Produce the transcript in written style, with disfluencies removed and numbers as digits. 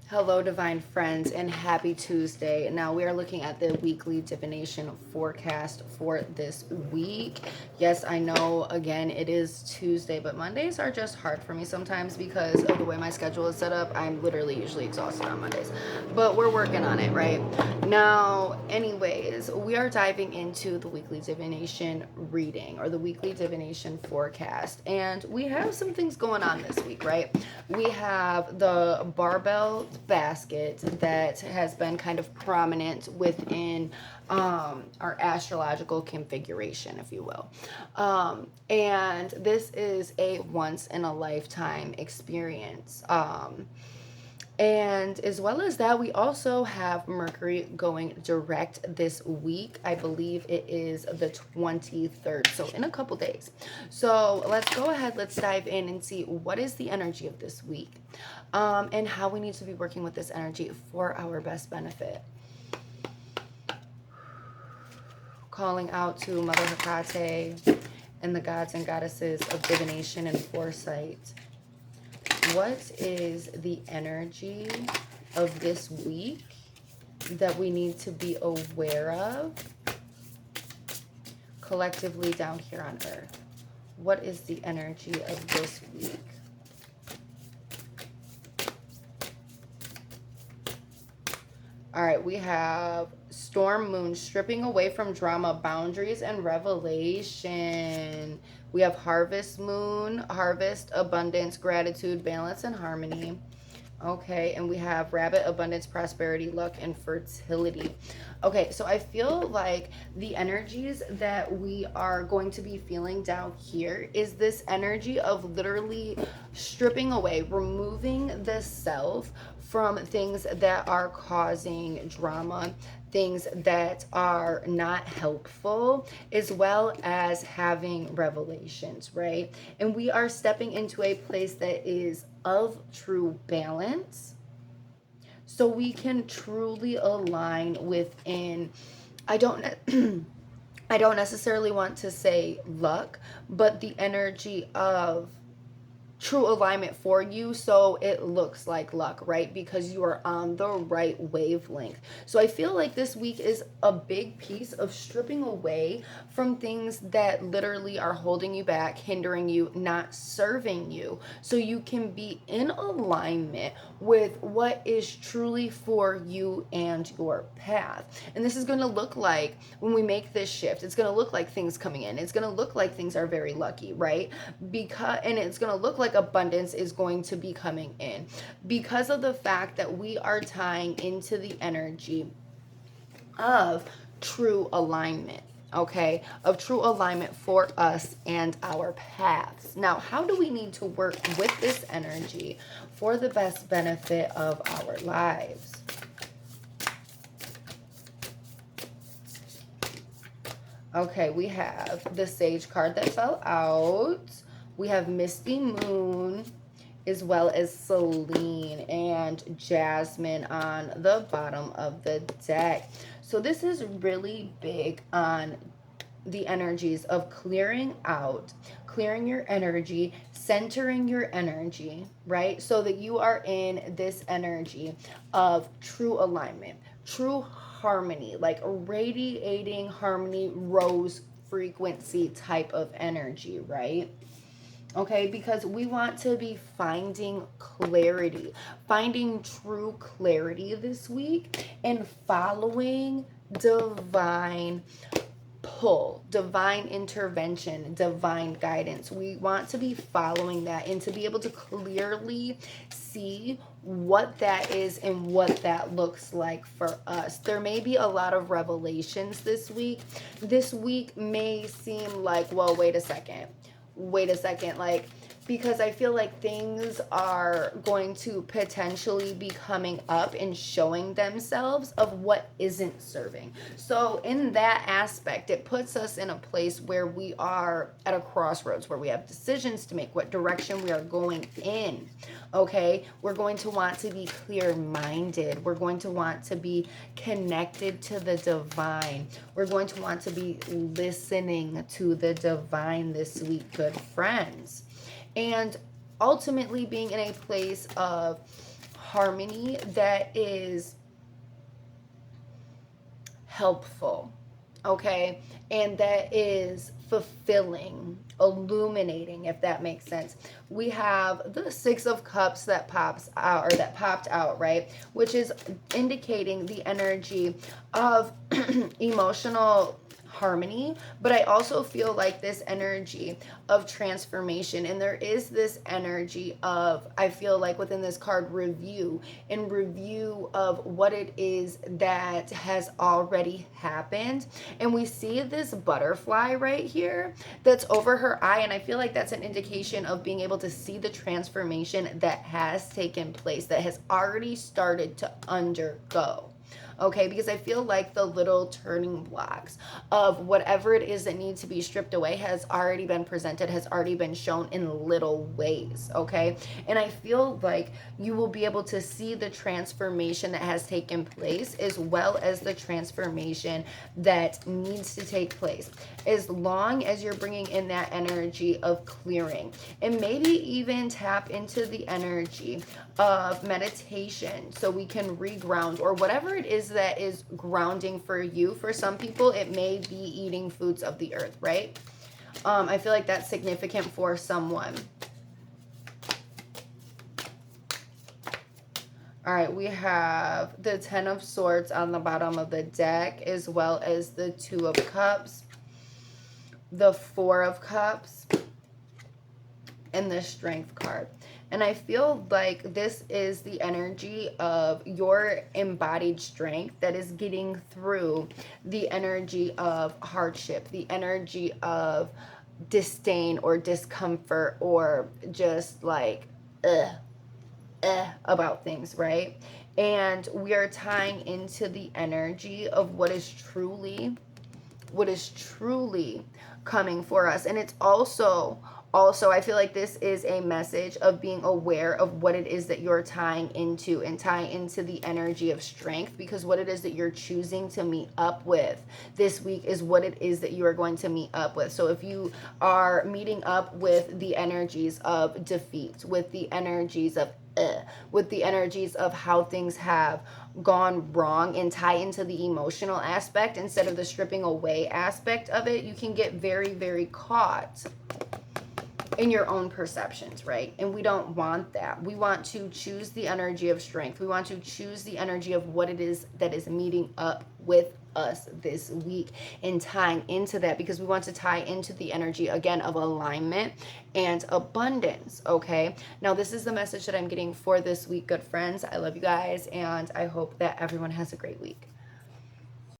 Hello, divine friends, and happy Tuesday. Now, we are looking at the weekly divination forecast for this week. Yes, I know, again, it is Tuesday, but Mondays are just hard for me sometimes because of the way my schedule is set up. I'm literally usually exhausted on Mondays, but we're working on it, right? Now, anyways, we are diving into the weekly divination reading or the weekly divination forecast, and we have some things going on this week, right? We have the barbell basket that has been kind of prominent within our astrological configuration, if you will. And this is a once in a lifetime experience. And as well as that, we also have Mercury going direct this week. I believe it is the 23rd, so in a couple days. So let's go ahead, let's dive in and see what is the energy of this week, and how we need to be working with this energy for our best benefit. Calling out to Mother Hecate and the gods and goddesses of divination and foresight. What is the energy of this week that we need to be aware of collectively down here on Earth? What is the energy of this week? All right, we have Storm Moon, stripping away from drama, boundaries, and revelation. We have Harvest Moon, harvest, abundance, gratitude, balance, and harmony. Okay, and we have Rabbit, abundance, prosperity, luck, and fertility. Okay, so I feel like the energies that we are going to be feeling down here is this energy of literally stripping away, removing the self from things that are causing drama, things that are not helpful, as well as having revelations, right? And we are stepping into a place that is of true balance, so we can truly align within, I don't I don't necessarily want to say luck, but the energy of true alignment for you, so it looks like luck, right? Because you are on the right wavelength. So I feel like this week is a big piece of stripping away from things that literally are holding you back, hindering you, not serving you, so you can be in alignment with what is truly for you and your path. And this is going to look like, when we make this shift, it's going to look like things coming in, it's going to look like things are very lucky, right? And it's going to look like abundance is going to be coming in because of the fact that we are tying into the energy of true alignment, okay, of true alignment for us and our paths. Now, how do we need to work with this energy for the best benefit of our lives? Okay, we have the Sage card that fell out. We have Misty Moon, as well as Celine and Jasmine on the bottom of the deck. So this is really big on the energies of clearing out, clearing your energy, centering your energy, right? So that you are in this energy of true alignment, true harmony, like radiating harmony, rose frequency type of energy, right? Okay, because we want to be finding clarity, finding true clarity this week, and following divine pull, divine intervention, divine guidance. We want to be following that and to be able to clearly see what that is and what that looks like for us. There may be a lot of revelations this week. This week may seem like, well, wait a second, like, because I feel like things are going to potentially be coming up and showing themselves of what isn't serving. So in that aspect, it puts us in a place where we are at a crossroads, where we have decisions to make, what direction we are going in. Okay, we're going to want to be clear-minded. We're going to want to be connected to the divine. We're going to want to be listening to the divine this week, good friends. And ultimately being in a place of harmony that is helpful, okay, and that is fulfilling, illuminating, if that makes sense. We have the Six of Cups that pops out, or that popped out, right, which is indicating the energy of emotional harmony, but I also feel like this energy of transformation. And there is this energy of, I feel like within this card, review, and review of what it is that has already happened. And we see this butterfly right here that's over her eye, and I feel like that's an indication of being able to see the transformation that has taken place, that has already started to undergo. Okay, because I feel like the little turning blocks of whatever it is that needs to be stripped away has already been presented, has already been shown in little ways. Okay, and I feel like you will be able to see the transformation that has taken place, as well as the transformation that needs to take place, as long as you're bringing in that energy of clearing. And maybe even tap into the energy of meditation so we can reground, or whatever it is that is grounding for you. For some people, it may be eating foods of the earth, right? I feel like that's significant for someone. All right, we have the Ten of Swords on the bottom of the deck, as well as the Two of Cups, the Four of Cups, and the Strength card. And I feel like this is the energy of your embodied strength that is getting through the energy of hardship, the energy of disdain or discomfort, or just like, about things, right? And we are tying into the energy of what is truly coming for us. And it's also I feel like this is a message of being aware of what it is that you're tying into, and tying into the energy of strength, because what it is that you're choosing to meet up with this week is what it is that you are going to meet up with. So if you are meeting up with the energies of defeat, with the energies of with the energies of how things have gone wrong, and tie into the emotional aspect instead of the stripping away aspect of it, you can get very, very caught in your own perceptions, right? And we don't want that. We want to choose the energy of strength. We want to choose the energy of what it is that is meeting up with us this week, and tying into that, because we want to tie into the energy again of alignment and abundance. Okay, now this is the message that I'm getting for this week, good friends. I love you guys, and I hope that everyone has a great week.